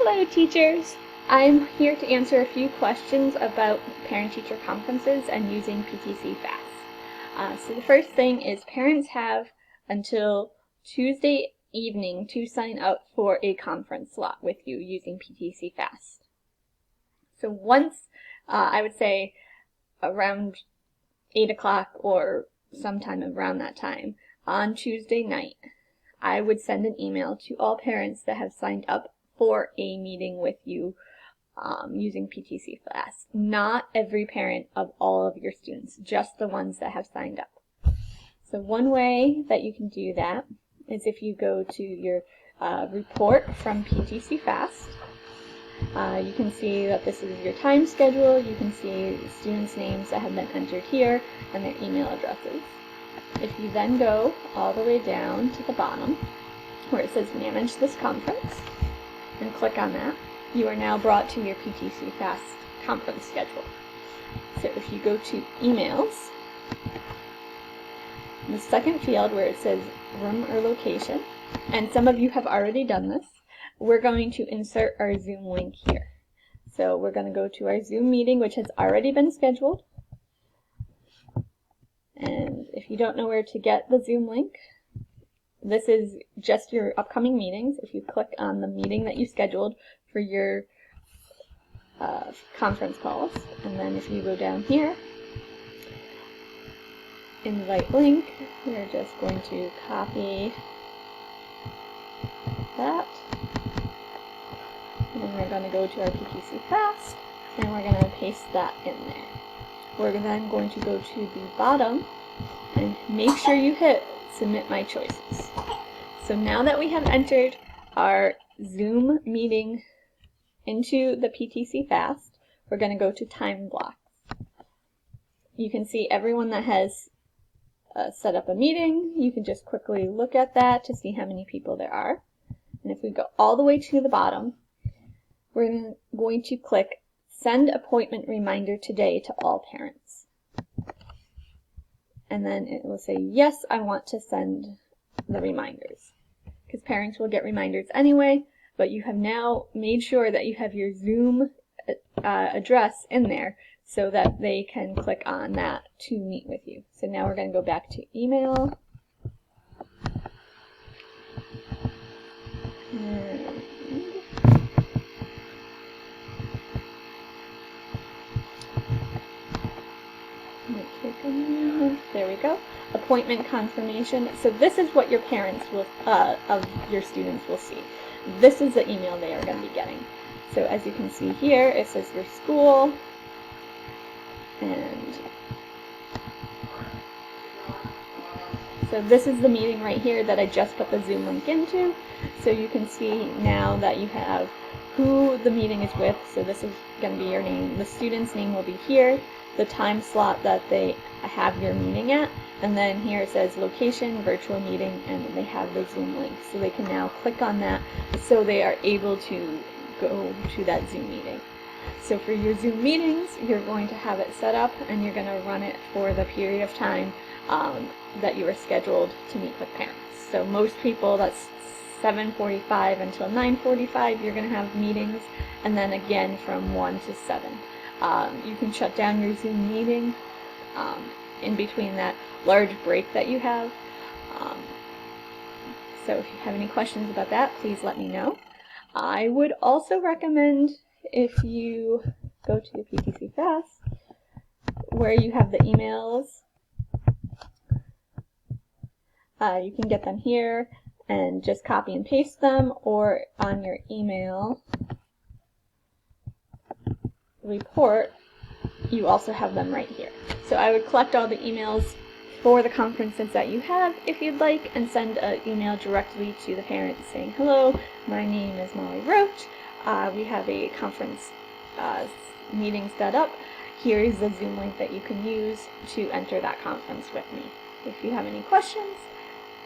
Hello teachers! I'm here to answer a few questions about parent-teacher conferences and using PTC Fast. So the first thing is parents have until Tuesday evening to sign up for a conference slot with you using PTC Fast. So once, I would say around 8 o'clock or sometime around that time on Tuesday night, I would send an email to all parents that have signed up for a meeting with you using PTC Fast. Not every parent of all of your students, just the ones that have signed up. So one way that you can do that is if you go to your report from PTC Fast. You can see that this is your time schedule. You can see the students' names that have been entered here and their email addresses. If you then go all the way down to the bottom where it says Manage this conference and click on that, you are now brought to your PTC Fast conference schedule. So if you go to Emails, the second field where it says Room or Location, and some of you have already done this, we're going to insert our Zoom link here. So we're going to go to our Zoom meeting, which has already been scheduled. And if you don't know where to get the Zoom link, this is just your upcoming meetings. If you click on the meeting that you scheduled for your conference calls, and then if you go down here, invite link, we're just going to copy that. And then we're going to go to our PTC Fast, and we're going to paste that in there. We're then going to go to the bottom and make sure you hit Submit My Choices. So now that we have entered our Zoom meeting into the PTC Fast, we're going to go to Time Blocks. You can see everyone that has set up a meeting. You can just quickly look at that to see how many people there are. And if we go all the way to the bottom, we're going to click Send Appointment Reminder Today to all parents. And then it will say, yes, I want to send the reminders. Because parents will get reminders anyway, but you have now made sure that you have your Zoom address in there so that they can click on that to meet with you. So now we're going to go back to email. There we go. Appointment confirmation. So this is what your parents will, of your students will see. This is the email they are going to be getting. So as you can see here, it says your school, and so this is the meeting right here that I just put the Zoom link into. So you can see now that you have who the meeting is with. So this is going to be your name. The student's name will be here, the time slot that they have your meeting at, and then here it says location, virtual meeting, and they have the Zoom link. So they can now click on that so they are able to go to that Zoom meeting. So for your Zoom meetings, you're going to have it set up and you're going to run it for the period of time that you are scheduled to meet with parents. So most people, that's 7:45 until 9:45, you're going to have meetings, and then again from 1 to 7. You can shut down your Zoom meeting in between that large break that you have. So if you have any questions about that, please let me know. I would also recommend if you go to PTC Fast, where you have the emails, you can get them here and just copy and paste them, or on your email report, you also have them right here. So I would collect all the emails for the conferences that you have if you'd like, and send an email directly to the parents saying, hello, my name is Molly Roach. We have a conference meeting set up. Here is the Zoom link that you can use to enter that conference with me. If you have any questions,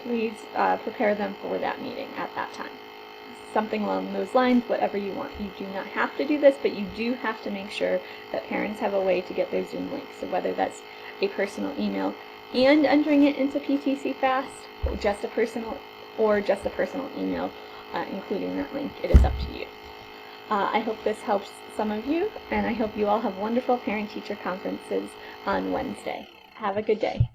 please prepare them for that meeting at that time. Something along those lines, whatever you want. You do not have to do this, but you do have to make sure that parents have a way to get their Zoom link. So whether that's a personal email and entering it into PTC Fast, or just a personal email, including that link, it is up to you. I hope this helps some of you, and I hope you all have wonderful parent-teacher conferences on Wednesday. Have a good day.